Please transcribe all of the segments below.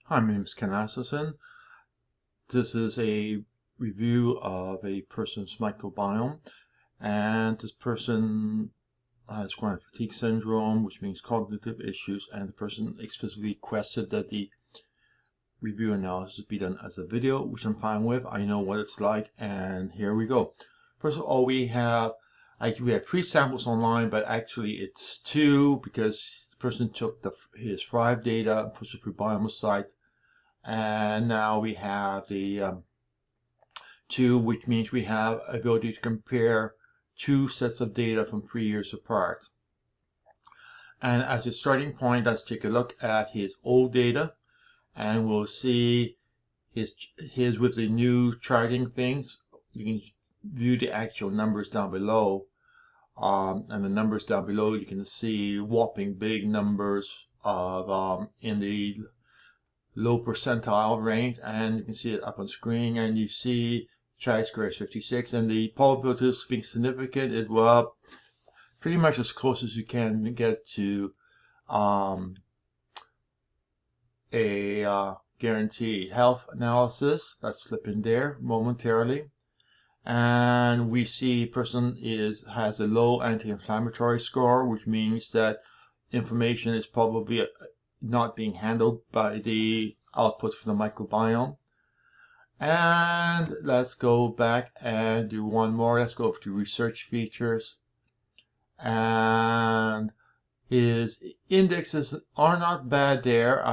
Hi, my name is Ken Asselson. This is a review of a person's microbiome, and this person has chronic fatigue syndrome, which means cognitive issues, and the person explicitly requested that the review analysis be done as a video, which I'm fine with. I know what it's like, and here we go. First of all, we have 3 samples online, but actually it's 2 because the person took his 5 data and pushed it through Biomocyte. And now we have the 2, which means we have ability to compare 2 sets of data from 3 years apart. And as a starting point, let's take a look at his old data, and we'll see his with the new charting things. You can view the actual numbers down below, and the numbers down below you can see whopping big numbers of in the low percentile range, and you can see it up on screen, and you see chi-square is 56, and the probability of being significant is, well, pretty much as close as you can get to a guaranteed health analysis. Let's flip in there momentarily, and we see person has a low anti-inflammatory score, which means that information is probably not being handled by the output from the microbiome. And let's go back and do one more. Let's go to research features, and his indexes are not bad there.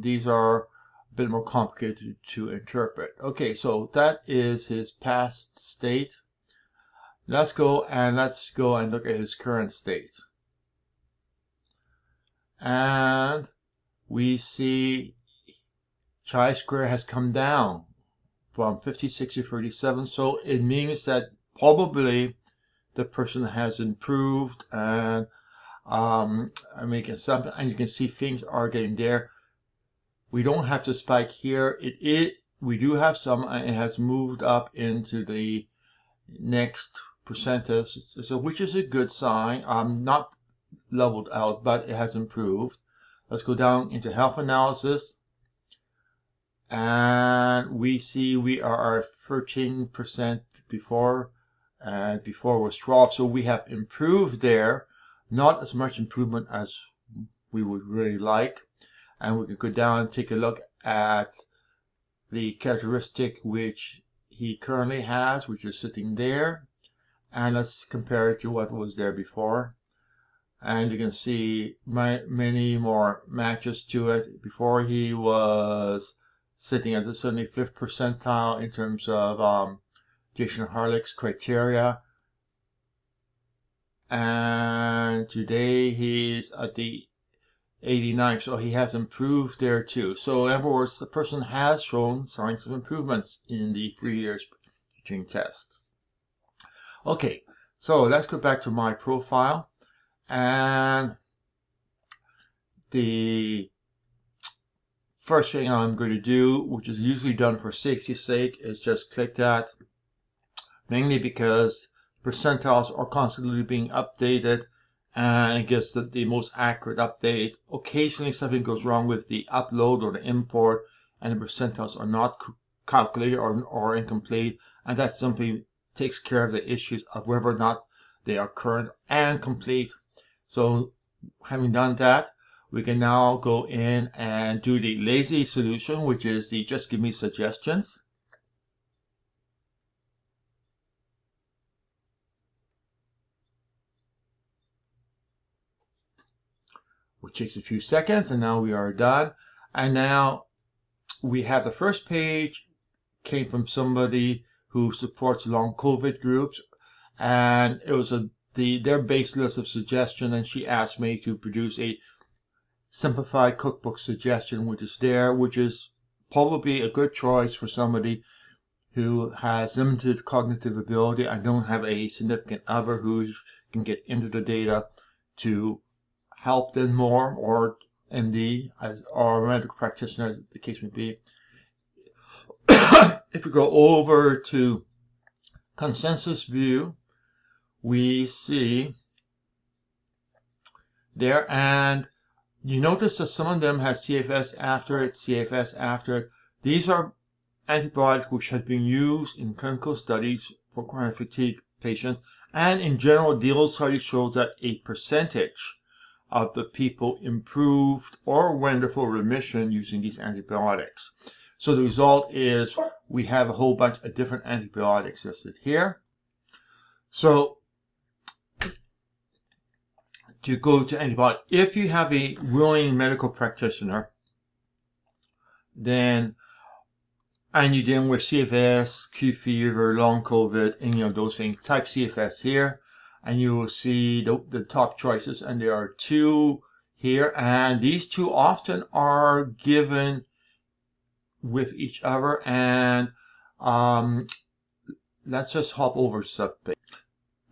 These are a bit more complicated to interpret. Okay, so that is his past state. Let's go and look at his current state. And we see chi-square has come down from 56 to 37, so it means that probably the person has improved, and I'm making something, and you can see things are getting there. We don't have to spike here. We do have some, and it has moved up into the next percentage, so which is a good sign. Not leveled out, but it has improved. Let's go down into health analysis, and we see we are at 13% before, and before was 12, so we have improved there. Not as much improvement as we would really like, and we can go down and take a look at the characteristic which he currently has, which is sitting there, and let's compare it to what was there before. And you can see many more matches to it. Before, he was sitting at the 75th percentile in terms of Jason Harlick's criteria, and today he's at the 89th, so he has improved there too. So in other words, the person has shown signs of improvements in the 3 years between tests. Okay, so let's go back to my profile. And the first thing I'm going to do, which is usually done for safety's sake, is just click that, mainly because percentiles are constantly being updated, and it gives the most accurate update. Occasionally something goes wrong with the upload or the import, and the percentiles are not calculated or incomplete, and that simply takes care of the issues of whether or not they are current and complete. So having done that, we can now go in and do the lazy solution, which is the just give me suggestions. Which takes a few seconds, and now we are done. And now we have the first page came from somebody who supports long COVID groups, and it was their base list of suggestion, and she asked me to produce a simplified cookbook suggestion, which is there, which is probably a good choice for somebody who has limited cognitive ability and don't have a significant other who can get into the data to help them more, or MD or medical practitioner, as the case may be. If we go over to consensus view, we see there, and you notice that some of them have CFS after it, CFS after it. These are antibiotics which have been used in clinical studies for chronic fatigue patients, and in general, the studies show that a percentage of the people improved or went into full remission using these antibiotics. So the result is we have a whole bunch of different antibiotics listed here. So to go to antibiotics, if you have a willing medical practitioner, then and you're dealing with CFS, Q fever, long COVID, any of those things, type CFS here, and you will see the top choices, and there are two here, and these two often are given with each other, and let's just hop over subpage.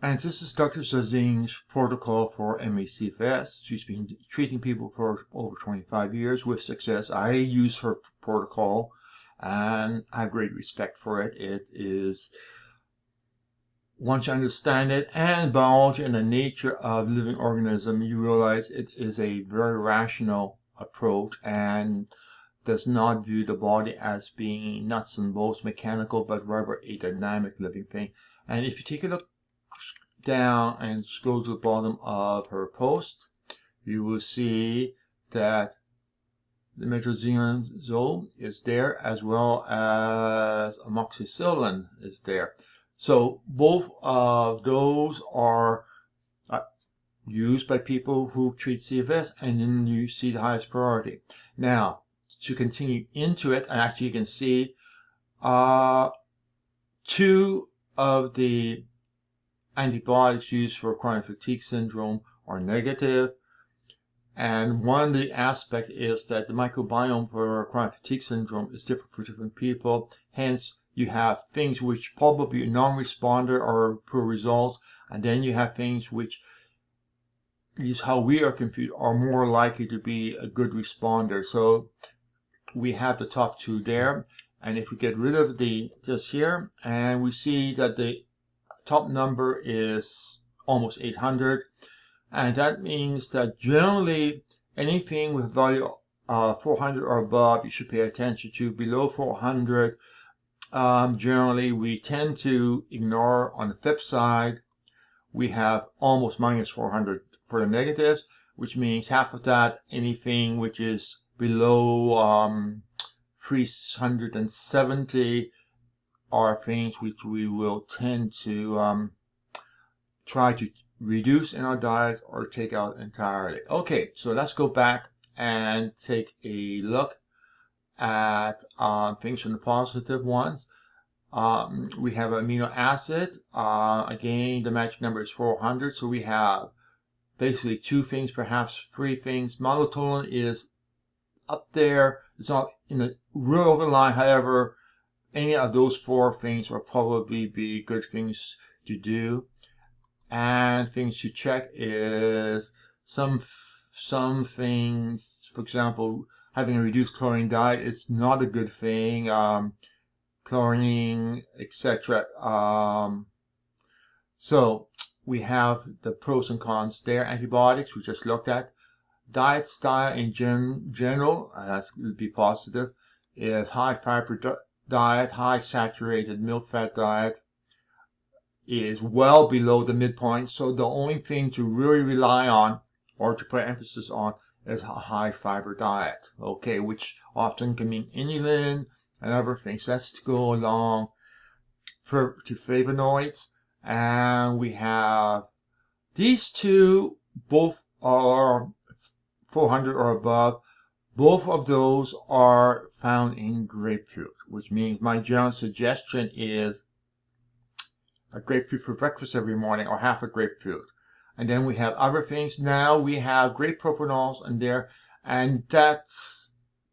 And this is Dr. Zazing's protocol for ME/CFS. She's been treating people for over 25 years with success. I use her protocol, and I have great respect for it. It is, once you understand it and biology and the nature of living organism, you realize it is a very rational approach and does not view the body as being nuts and bolts mechanical, but rather a dynamic living thing. And if you take a look down and scroll to the bottom of her post, you will see that the metronidazole is there, as well as amoxicillin is there. So both of those are used by people who treat CFS, and then you see the highest priority. Now, to continue into it, and actually you can see two of the antibiotics used for chronic fatigue syndrome are negative. And one of the aspects is that the microbiome for chronic fatigue syndrome is different for different people. Hence, you have things which probably a non-responder or poor results, and then you have things which is how we are computed are more likely to be a good responder. So we have the top two there, and if we get rid of this here, and we see that the top number is almost 800, and that means that generally anything with value 400 or above you should pay attention to. Below 400, generally we tend to ignore. On the flip side, we have almost minus 400 for the negatives, which means half of that, anything which is below 370 are things which we will tend to try to reduce in our diet or take out entirely. Okay, so let's go back and take a look at things from the positive ones. We have amino acid. Again, the magic number is 400, so we have basically two things, perhaps three things. Melatonin is up there. It's not in the real over line. However, any of those four things will probably be good things to do. And things to check is some things, for example, having a reduced chlorine diet is not a good thing. Chlorine, etc. So we have the pros and cons there. Antibiotics we just looked at. Diet style in general, that would be positive, is high fiber diet, high saturated milk fat diet is well below the midpoint. So the only thing to really rely on or to put emphasis on is a high fiber diet, okay, which often can mean inulin and other things. Let's go along to flavonoids, and we have these two, both are 400 or above. Both of those are found in grapefruit, which means my general suggestion is a grapefruit for breakfast every morning, or half a grapefruit. And then we have other things. Now we have grape propanols in there, and that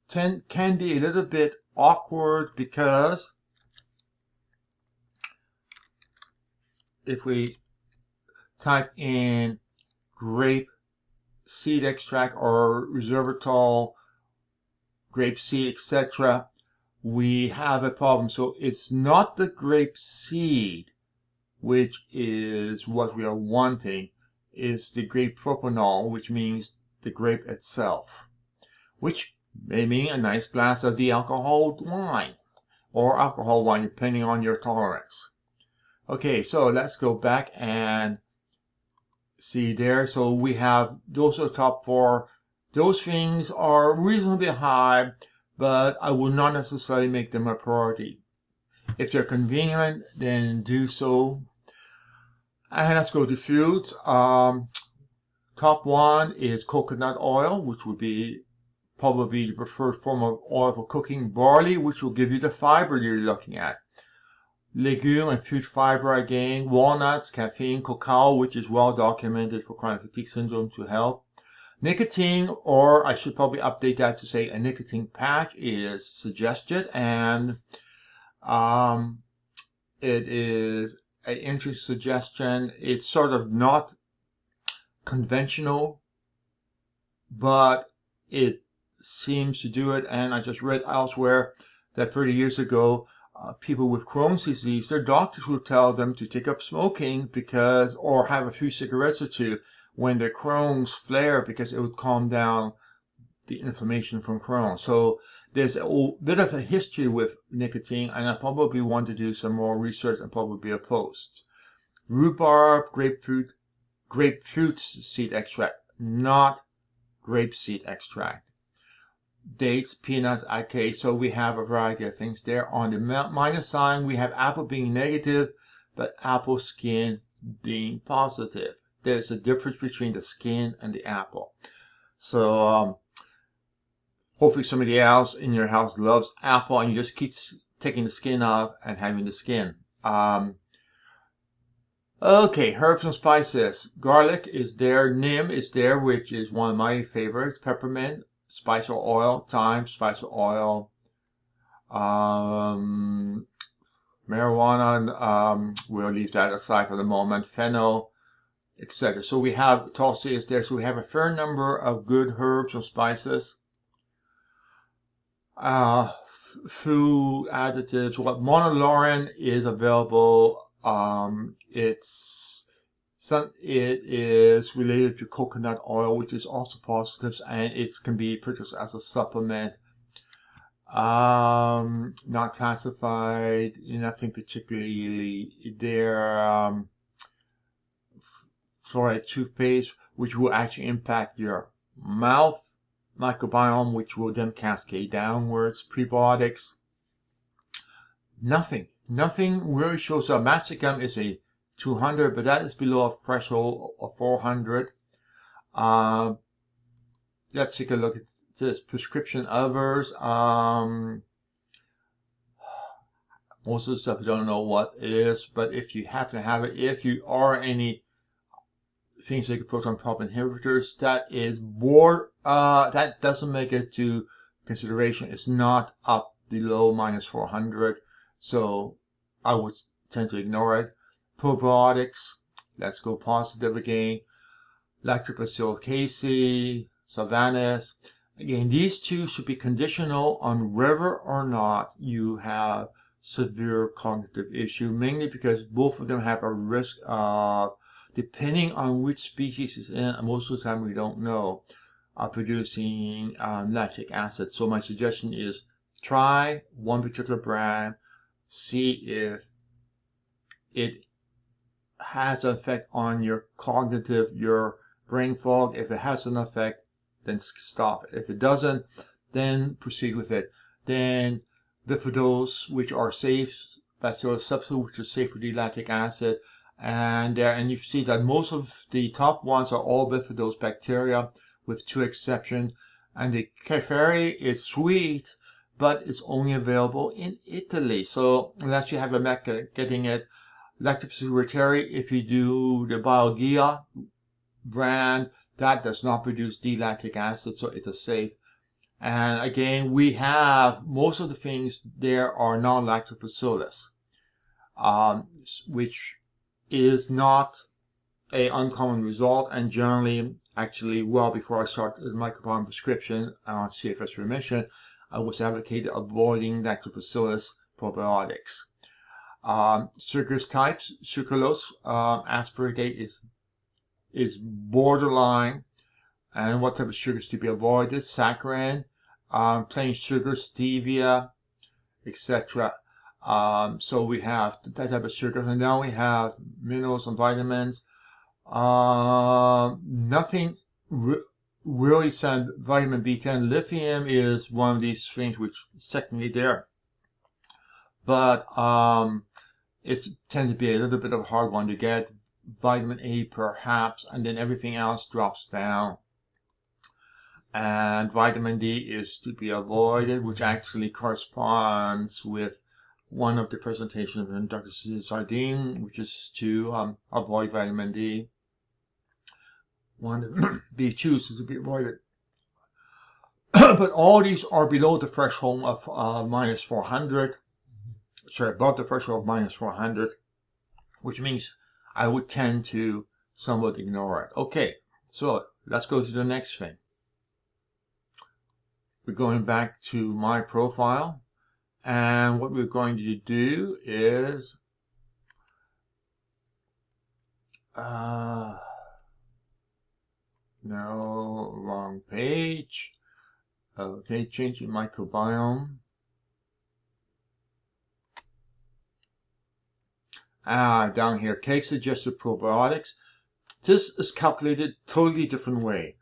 can be a little bit awkward, because if we type in grape seed extract or resveratrol, grape seed, etc., we have a problem. So it's not the grape seed which is what we are wanting, is the grape propanol, which means the grape itself, which may mean a nice glass of de-alcoholed wine or alcohol wine, depending on your tolerance. Okay, so let's go back and see there. So we have those are the top 4. Those things are reasonably high, but I would not necessarily make them a priority. If they're convenient, then do so. And let's go to foods. Top 1 is coconut oil, which would be probably the preferred form of oil for cooking. Barley, which will give you the fiber you're looking at. Legume and fruit fiber again. Walnuts, caffeine, cacao, which is well documented for chronic fatigue syndrome to help. Nicotine, or I should probably update that to say a nicotine patch, is suggested, and it is an interesting suggestion. It's sort of not conventional, but it seems to do it. And I just read elsewhere that 30 years ago, people with Crohn's disease, their doctors would tell them to take up smoking because, or have a few cigarettes or two when their Crohn's flare, because it would calm down the inflammation from Crohn's. So there's a bit of a history with nicotine, and I probably want to do some more research and probably a post. Rhubarb, grapefruit seed extract, not grapeseed extract. Dates, peanuts, okay, so we have a variety of things there. On the minus sign, we have apple being negative, but apple skin being positive. There's a difference between the skin and the apple. So hopefully somebody else in your house loves apple and you just keep taking the skin off and having the skin. Okay, herbs and spices. Garlic is there, neem is there, which is one of my favorites. Peppermint, spice or oil, thyme, spice or oil. Marijuana, we'll leave that aside for the moment. Fennel, etc. So we have Tulsi is there, so we have a fair number of good herbs and spices. Food additives. What monolaurin is available. It is related to coconut oil, which is also positive, and it can be purchased as a supplement. Not classified, nothing particularly there. Fluoride toothpaste, which will actually impact your mouth microbiome, which will then cascade downwards. Prebiotics, nothing really shows up. Masticum is a 200, but that is below a threshold of 400. Let's take a look at this. Prescription others. Most of the stuff I don't know what it is, but if you happen to have it, if you are any things like proton pump inhibitors, that is that doesn't make it to consideration. It's not up below minus 400, so I would tend to ignore it. Probiotics, let's go positive again. Lactobacillus casei, Sylvanas. Again, these two should be conditional on whether or not you have severe cognitive issue, mainly because both of them have a risk of, depending on which species it's in, and most of the time we don't know, producing lactic acid. So my suggestion is try one particular brand, see if it has an effect on your cognitive, your brain fog. If it has an effect, then stop it. If it doesn't, then proceed with it. Then bifidals, which are safe, bacillus substitute, which is safe for D-lactic acid, and you see that most of the top ones are all bifidals bacteria, with 2 exceptions. And the Keferi is sweet, but it's only available in Italy. So unless you have a method getting it, Lactobacillus reuteri, if you do the Biogia brand, that does not produce D-lactic acid, so it is safe. And again, we have most of the things there are non-lactobacillus, which is not an uncommon result, and generally, actually, well before I started the microbiome prescription on CFS remission, I was advocating avoiding lactobacillus probiotics. Sucrose types, sucralose, aspartate is borderline, And what type of sugars to be avoided? Saccharin, plain sugar, stevia, etc. So we have that type of sugar, and now we have minerals and vitamins. Nothing really said vitamin B10. Lithium is one of these things which is technically there, but it tends to be a little bit of a hard one to get. Vitamin A perhaps, and then everything else drops down. And vitamin D is to be avoided, which actually corresponds with one of the presentations in Dr. Sardine, which is to avoid vitamin D. One of B2 is to be avoided. But all these are below the threshold of minus 400. Sorry, above the threshold of minus 400, which means I would tend to somewhat ignore it. Okay, so let's go to the next thing. We're going back to my profile, and what we're going to do is no, wrong page. Okay, changing microbiome. Down here, cake suggested probiotics. This is calculated totally different way.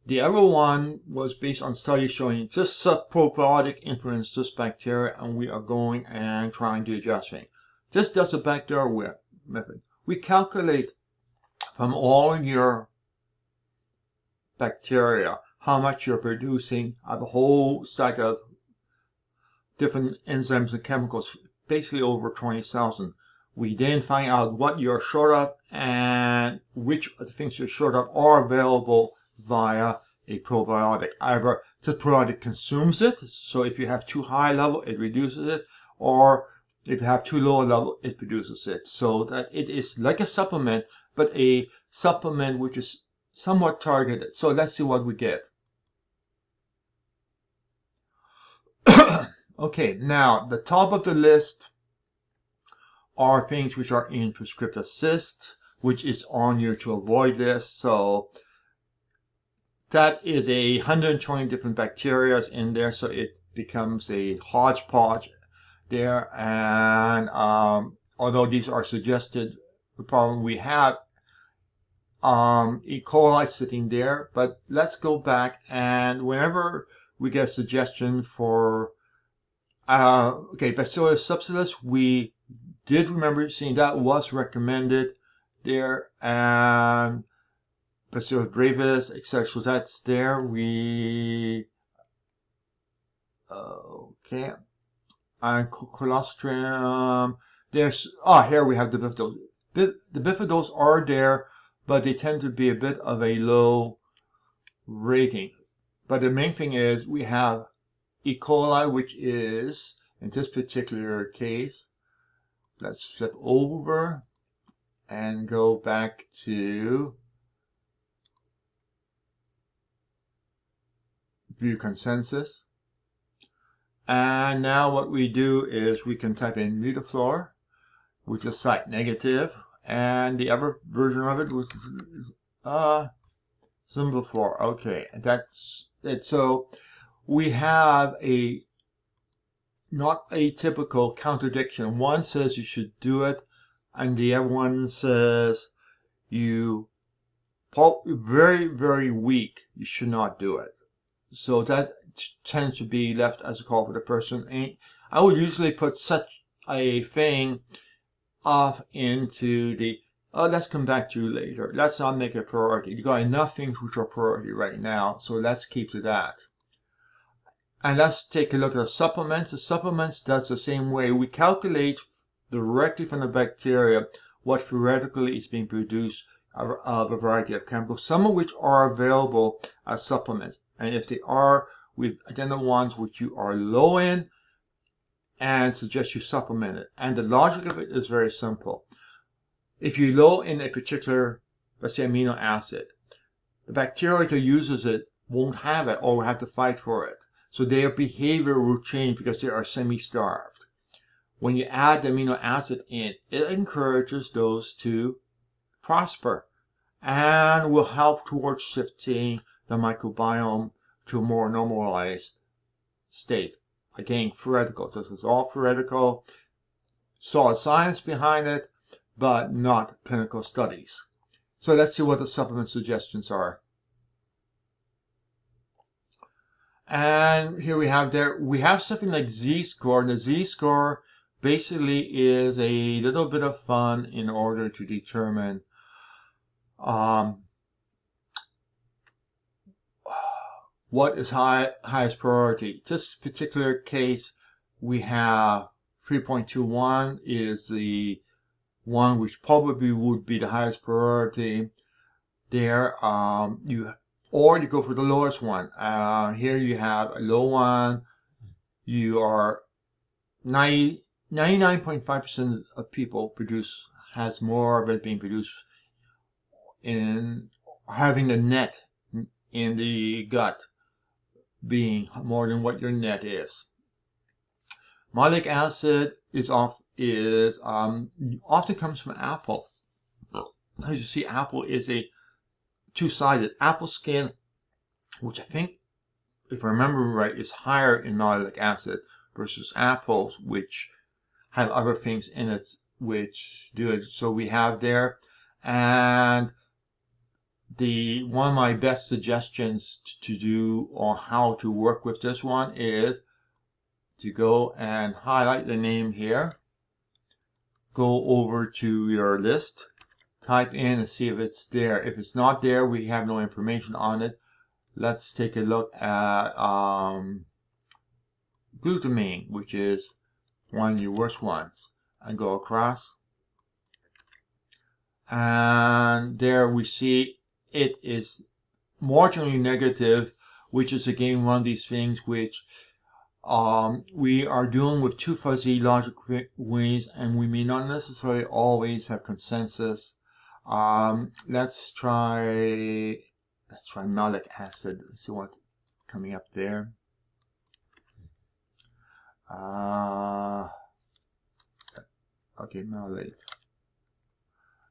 The other one was based on studies showing just probiotic influence this bacteria, and we are going and trying to adjust things. This does a bacteria method. We calculate from all your bacteria how much you're producing of a whole stack of different enzymes and chemicals, basically over 20,000. We then find out what you're short of and which of the things you're short of are available via a probiotic. Either the probiotic consumes it, so if you have too high level, it reduces it, or if you have too low a level, it produces it. So that it is like a supplement, but a supplement which is somewhat targeted. So let's see what we get. Okay, now the top of the list are things which are in prescriptive assist, which is on you to avoid this. So that is 120 different bacteria in there, so it becomes a hodgepodge there. And although these are suggested, the problem we have E. coli sitting there. But let's go back, and whenever we get a suggestion for okay, Bacillus subtilis, we did remember seeing that was recommended there, and Bacillus brevis, etc. So that's there. We okay, and colostrum. There's here we have the bifidals. The bifidals are there, but they tend to be a bit of a low rating. But the main thing is we have E. coli, which is in this particular case. Let's flip over and go back to view consensus. And now what we do is we can type in Mutaflora, which is site negative, and the other version of it was Symvoflora. Okay, that's it. So we have a not a typical contradiction. One says you should do it, and the other one says you very, very weak, you should not do it. So that tends to be left as a call for the person. And I would usually put such a thing off into the let's come back to later. Let's not make it a priority. You got enough things which are priority right now, so let's keep to that. And let's take a look at the supplements. The supplements, that's the same way. We calculate directly from the bacteria what theoretically is being produced of a variety of chemicals, some of which are available as supplements. And if they are, we've identified ones which you are low in and suggest you supplement it. And the logic of it is very simple. If you're low in a particular, let's say, amino acid, the bacteria that uses it won't have it or will have to fight for it. So their behavior will change because they are semi-starved. When you add the amino acid in, it encourages those to prosper and will help towards shifting the microbiome to a more normalized state. Again, theoretical. This is all theoretical, solid science behind it, but not clinical studies. So let's see what the supplement suggestions are. And here we have something like Z-score, and the Z-score basically is a little bit of fun in order to determine what is highest priority. This particular case, we have 3.21 is the one which probably would be the highest priority. There, you go for the lowest one. Here you have a low one. You are 99.5% of people has more of it being produced in having the net in the gut being more than what your net is. Malic acid often comes from apple. As you see, apple is a two-sided. Apple skin, which I think, if I remember right, is higher in malic acid versus apples, which have other things in it which do it. So we have there, and one of my best suggestions to do on how to work with this one is to go and highlight the name here, go over to your list, type in and see if it's there. If it's not there, we have no information on it. Let's take a look at glutamine, which is one of your worst ones, and go across. And there we see it is marginally negative, which is again one of these things which we are dealing with too fuzzy logic ways, and we may not necessarily always have consensus. Let's try malic acid. Let's see what's coming up there. Okay, malic.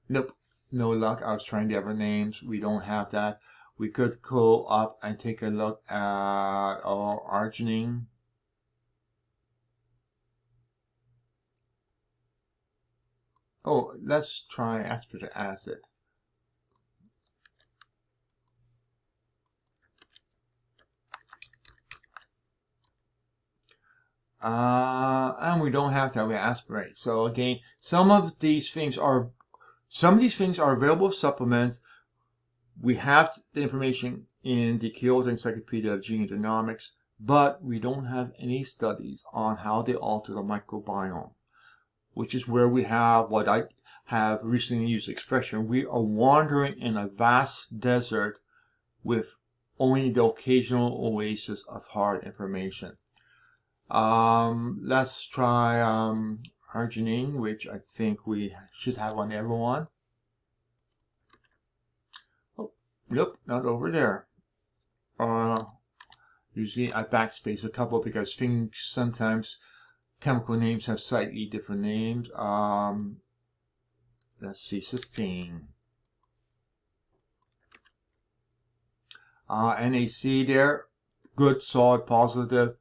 Nope, no luck. I was trying the other names. We don't have that. We could go up and take a look at our arginine. Oh, let's try aspartic acid. And we don't have that. We aspirate. So again, some of these things are available as supplements. We have the information in the Kyoto Encyclopedia of Genomics, but we don't have any studies on how they alter the microbiome, which is where we have what I have recently used expression. We are wandering in a vast desert with only the occasional oasis of hard information. Let's try arginine, which I think we should have on everyone. Oh, nope, not over there. Usually I backspace a couple because things sometimes chemical names have slightly different names. Let's see, cysteine. NAC there, good, solid, positive.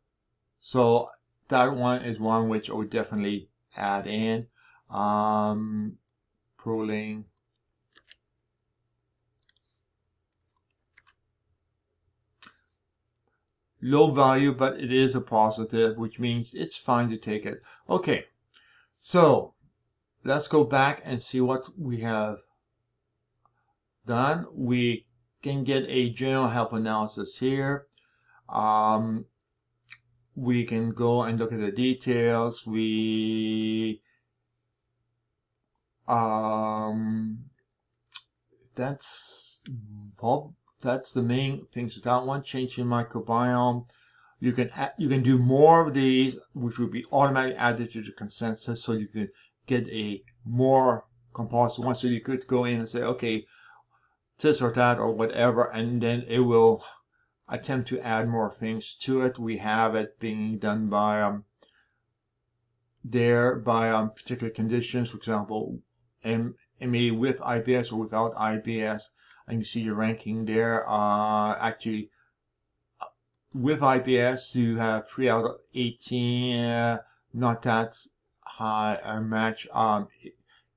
So that one is one which I would definitely add in. Proline. Low value, but it is a positive, which means it's fine to take it. Okay, so let's go back and see what we have done. We can get a general health analysis here. We can go and look at the details. That's the main things with that one. Change your microbiome. You can do more of these, which will be automatically added to the consensus, so you can get a more composite one. So you could go in and say, okay, this or that or whatever, and then it will attempt to add more things to it. We have it being done by particular conditions, for example, MA with IBS or without IBS. and you see your ranking there. Actually, with IBS, you have 3 out of 18, not that high a match.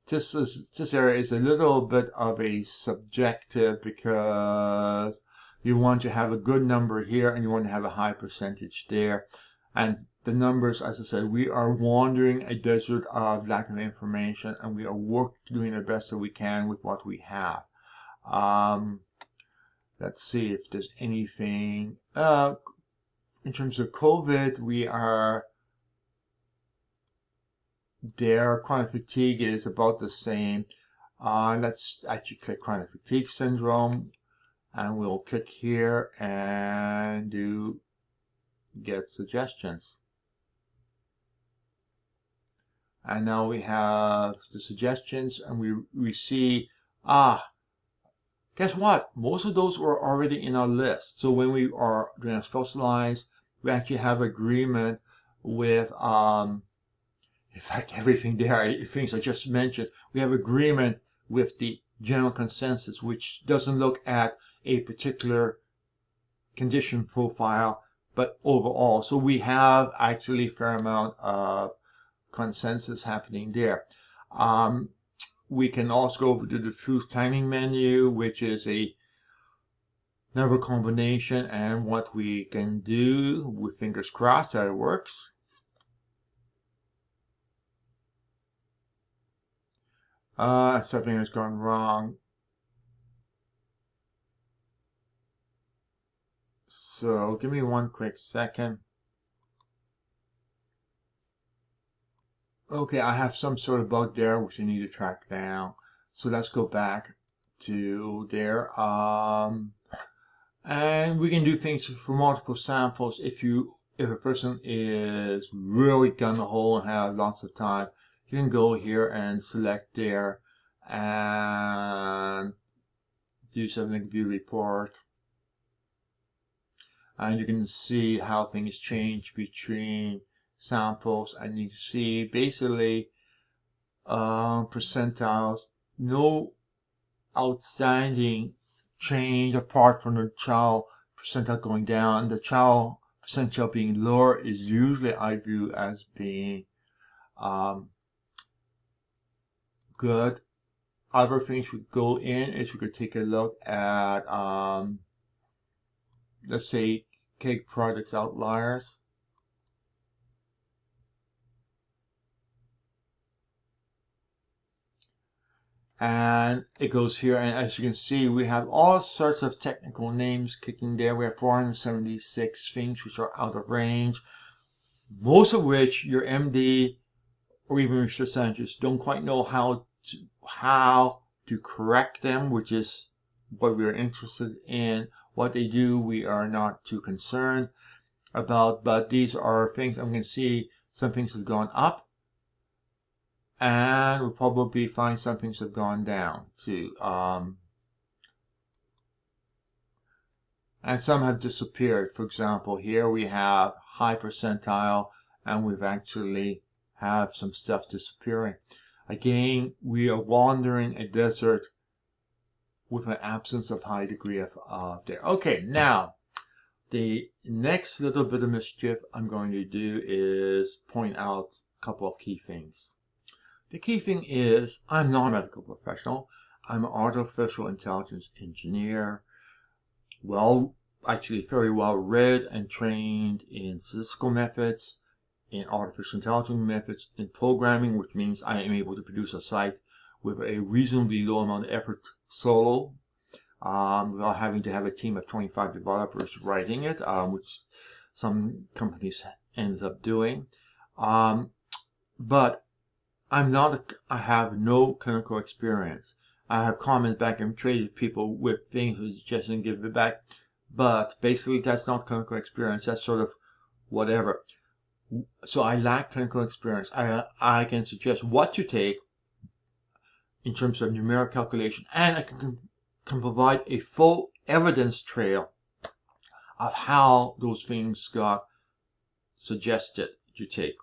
This area is a little bit of a subjective because you want to have a good number here and you want to have a high percentage there. And the numbers, as I said, we are wandering a desert of lack of information, and we are doing the best that we can with what we have. Let's see if there's anything. In terms of COVID, we are there. Chronic fatigue is about the same. Let's actually click chronic fatigue syndrome, and we'll click here and do get suggestions. And now we have the suggestions, and we see, guess what? Most of those were already in our list. So when we are doing a specialized, we actually have agreement with, in fact, everything there, things I just mentioned, we have agreement with the general consensus, which doesn't look at a particular condition profile, but overall. So we have actually a fair amount of consensus happening there. We can also go over to the thru planning menu, which is a number combination, and what we can do, with fingers crossed that it works. Something has gone wrong. So give me one quick second. Okay, I have some sort of bug there which I need to track down. So let's go back to there. And we can do things for multiple samples. If a person is really gung-ho and have lots of time, you can go here and select there and do something like view report. And you can see how things change between samples, and you see basically percentiles, no outstanding change apart from the child percentile going down. The child percentile being lower is usually, I view, as being good. Other things we go in is we could take a look at, let's say, cake products outliers. And it goes here, and as you can see, we have all sorts of technical names kicking there. We have 476 things which are out of range, most of which your MD or even research scientists don't quite know how to correct them, which is what we are interested in. What they do, we are not too concerned about, but these are things. I'm going to see some things have gone up, and we'll probably find some things have gone down too. And some have disappeared. For example, here we have high percentile, and we've actually have some stuff disappearing. Again, we are wandering a desert with an absence of high degree of there. Okay, now the next little bit of mischief I'm going to do is point out a couple of key things. The key thing is, I'm not a medical professional. I'm an artificial intelligence engineer. Well, actually very well read and trained in statistical methods, in artificial intelligence methods, in programming, which means I am able to produce a site with a reasonably low amount of effort solo, without having to have a team of 25 developers writing it, which some companies end up doing. But I have no clinical experience. I have commented back and traded people with things and suggestions, give it back. But basically, that's not clinical experience. That's sort of whatever. So I lack clinical experience. I can suggest what to take in terms of numeric calculation, and I can provide a full evidence trail of how those things got suggested to take.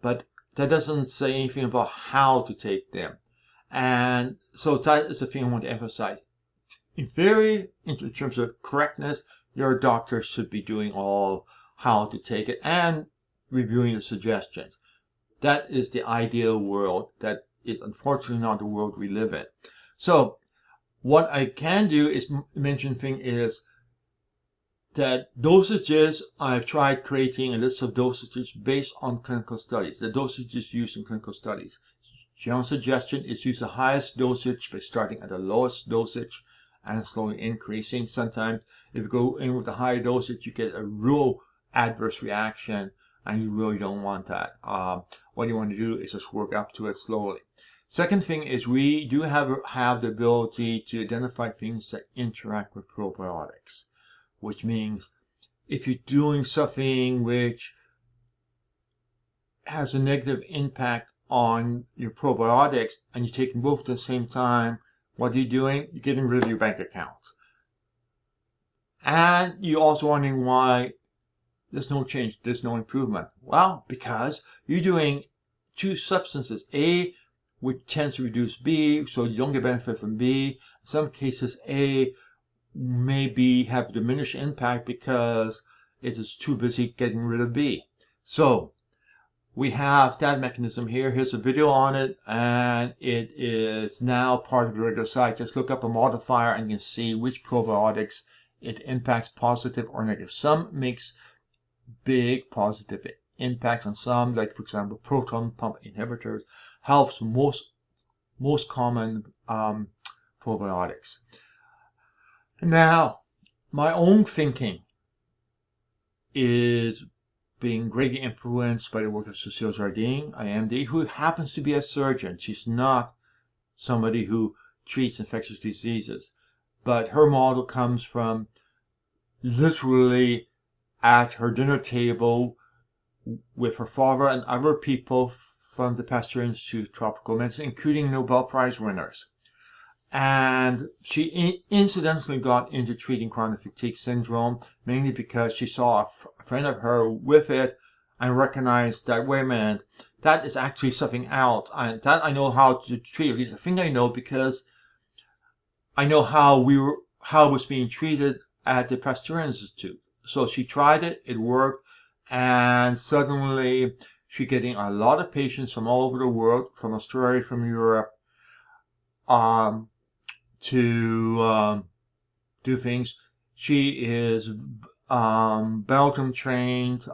But that doesn't say anything about how to take them. And so that is the thing I want to emphasize. In terms of correctness, your doctor should be doing all how to take it and reviewing the suggestions. That is the ideal world. That is unfortunately not the world we live in. So what I can do is mention thing is that dosages, I've tried creating a list of dosages based on clinical studies, the dosages used in clinical studies. General suggestion is use the highest dosage by starting at the lowest dosage and slowly increasing. Sometimes if you go in with a higher dosage, you get a real adverse reaction, and you really don't want that. What you want to do is just work up to it slowly. Second thing is we do have the ability to identify things that interact with probiotics, which means if you're doing something which has a negative impact on your probiotics and you're taking both at the same time, what are you doing? You're getting rid of your bank account. And you're also wondering why there's no change, there's no improvement. Well, because you're doing two substances, A, which tends to reduce B, so you don't get benefit from B. In some cases, A maybe have diminished impact because it is too busy getting rid of B. So we have that mechanism here. Here's a video on it, and it is now part of the regular site. Just look up a modifier and you can see which probiotics it impacts, positive or negative. Some makes big positive impact on some, like for example proton pump inhibitors helps most common probiotics. Now, my own thinking is being greatly influenced by the work of Cecile Jardine, IMD, who happens to be a surgeon. She's not somebody who treats infectious diseases, but her model comes from literally at her dinner table with her father and other people from the Pasteur Institute of Tropical Medicine, including Nobel Prize winners. And she incidentally got into treating chronic fatigue syndrome, mainly because she saw a friend of her with it and recognized that, wait a minute, that is actually something else. And that I know how to treat. At least I think I know, because I know how it was being treated at the Pasteur Institute. So she tried it, it worked, and suddenly she's getting a lot of patients from all over the world, from Australia, from Europe, to do things. She is Belgium trained,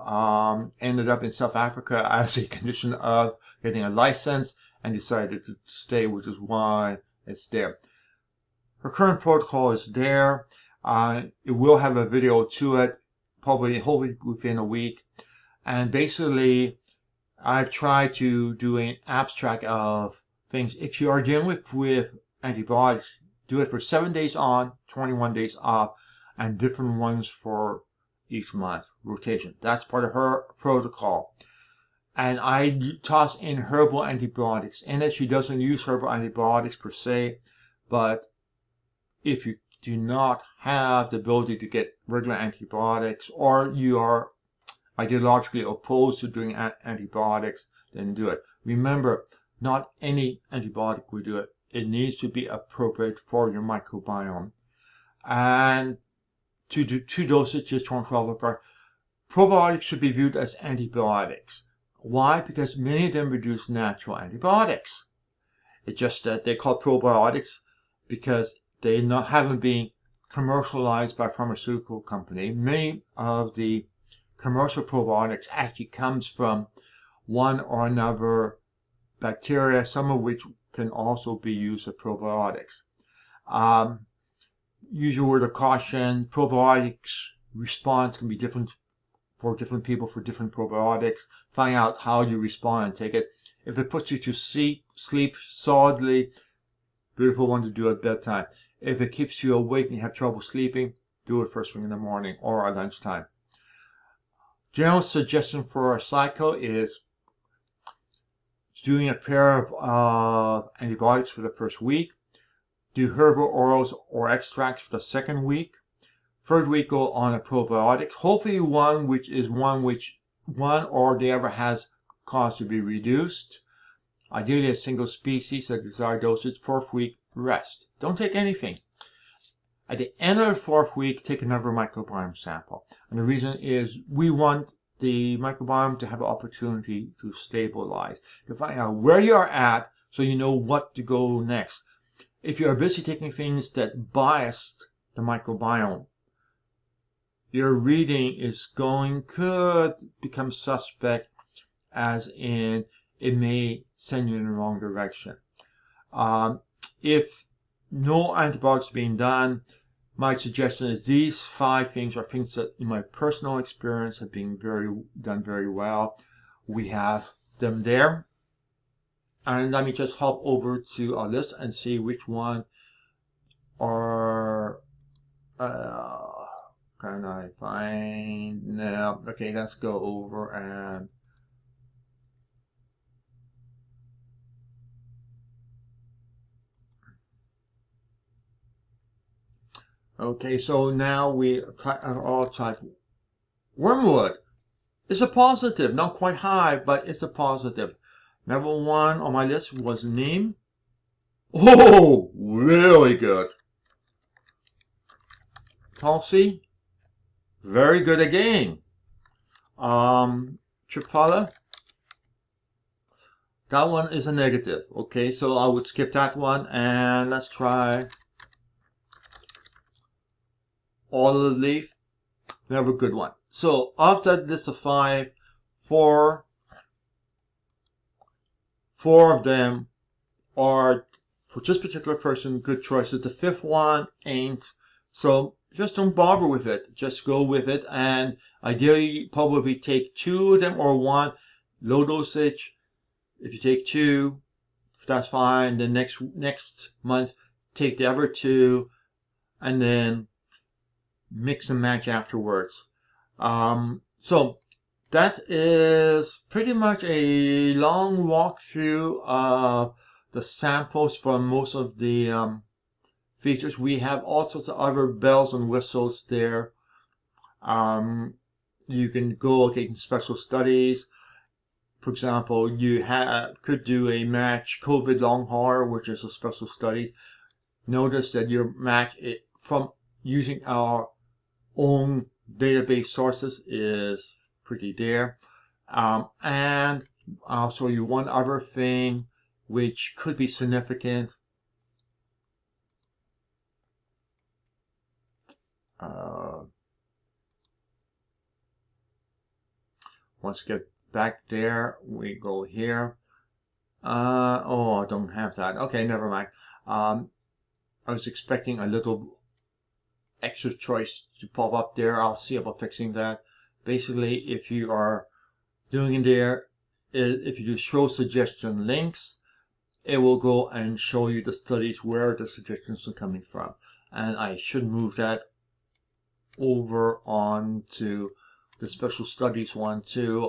ended up in South Africa as a condition of getting a license, and decided to stay, which is why it's there. Her current protocol is there. It will have a video to it, hopefully within a week. And basically, I've tried to do an abstract of things. If you are dealing with antibiotics, do it for 7 days on, 21 days off, and different ones for each month, rotation. That's part of her protocol. And I toss in herbal antibiotics in it. She doesn't use herbal antibiotics per se, but if you do not have the ability to get regular antibiotics, or you are ideologically opposed to doing antibiotics, then do it. Remember, not any antibiotic will do it. It needs to be appropriate for your microbiome. And to do 2 dosages, 12 apart. Probiotics should be viewed as antibiotics. Why? Because many of them reduce natural antibiotics. It's just that they're called probiotics because they haven't been commercialized by a pharmaceutical company. Many of the commercial probiotics actually comes from one or another bacteria, some of which can also be used as probiotics. Usual word of caution, probiotics response can be different for different people for different probiotics. Find out how you respond and take it. If it puts you to sleep solidly, beautiful one to do at bedtime. If it keeps you awake and you have trouble sleeping, do it first thing in the morning or at lunchtime. General suggestion for a cycle is doing a pair of antibiotics for the first week. Do herbal orals or extracts for the second week. Third week, go on a probiotic. Hopefully one which one or the other has cause to be reduced. Ideally a single species at desired dosage, 4th week, rest. Don't take anything. At the end of the 4th week, take another microbiome sample. And the reason is we want the microbiome to have an opportunity to stabilize, to find out where you're at so you know what to go next. If you're busy taking things that bias the microbiome, your reading could become suspect, as in it may send you in the wrong direction. If no antibiotics being done, my suggestion is these 5 things are things that in my personal experience have been done very well. We have them there. And let me just hop over to our list and see which one are can I find now. Okay, let's go over and okay, so now we all type wormwood. It's a positive, not quite high, but it's a positive. Number 1 on my list was neem. Oh, really good. Tulsi, very good again. Triphala, that one is a negative. Okay, so I would skip that one and let's try olive leaf. Never a good one. So after this of 5, 4 of them are for this particular person good choices. The 5th one ain't. So just don't bother with it. Just go with it, and ideally probably take 2 of them or 1 low dosage. If you take 2, that's fine. The next month take the other 2, and then mix and match afterwards. So that is pretty much a long walkthrough of the samples from most of the features. We have all sorts of other bells and whistles there. You can go in special studies. For example, you could do a match COVID long hauler, which is a special study. Notice that your match from using our own database sources is pretty there. And I'll show you one other thing which could be significant. Once we get back there, we go here. Oh, I don't have that. Okay, never mind. I was expecting a little extra choice to pop up there. I'll see about fixing that. Basically, if you are doing in there, if you do show suggestion links, it will go and show you the studies where the suggestions are coming from. And I should move that over on to the special studies one too.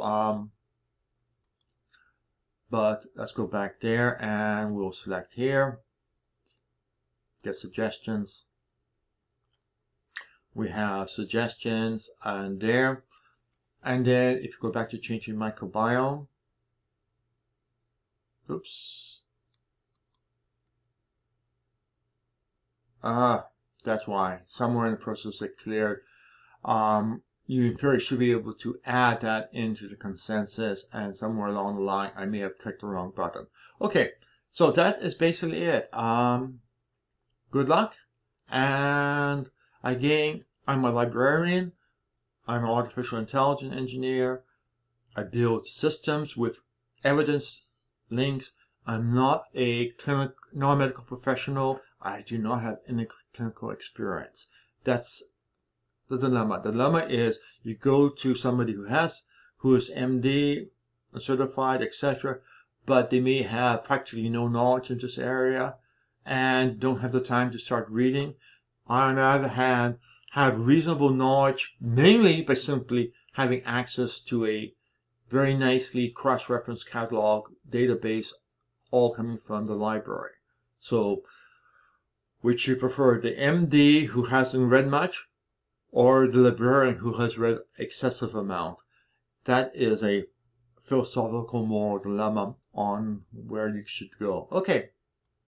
But let's go back there and we'll select here, get suggestions. We have suggestions and there. And then if you go back to changing microbiome, oops. That's why. Somewhere in the process it cleared. You in theory should be able to add that into the consensus, and somewhere along the line I may have clicked the wrong button. Okay, so that is basically it. Good luck. And again, I'm a librarian. I'm an artificial intelligence engineer. I build systems with evidence links. I'm not a non-medical professional. I do not have any clinical experience. That's the dilemma. The dilemma is you go to somebody who is MD, certified, etc., but they may have practically no knowledge in this area and don't have the time to start reading. On the other hand, have reasonable knowledge, mainly by simply having access to a very nicely cross-referenced catalog database, all coming from the library. So, which you prefer, the MD who hasn't read much, or the librarian who has read excessive amount? That is a philosophical moral dilemma. on where you should go. Okay,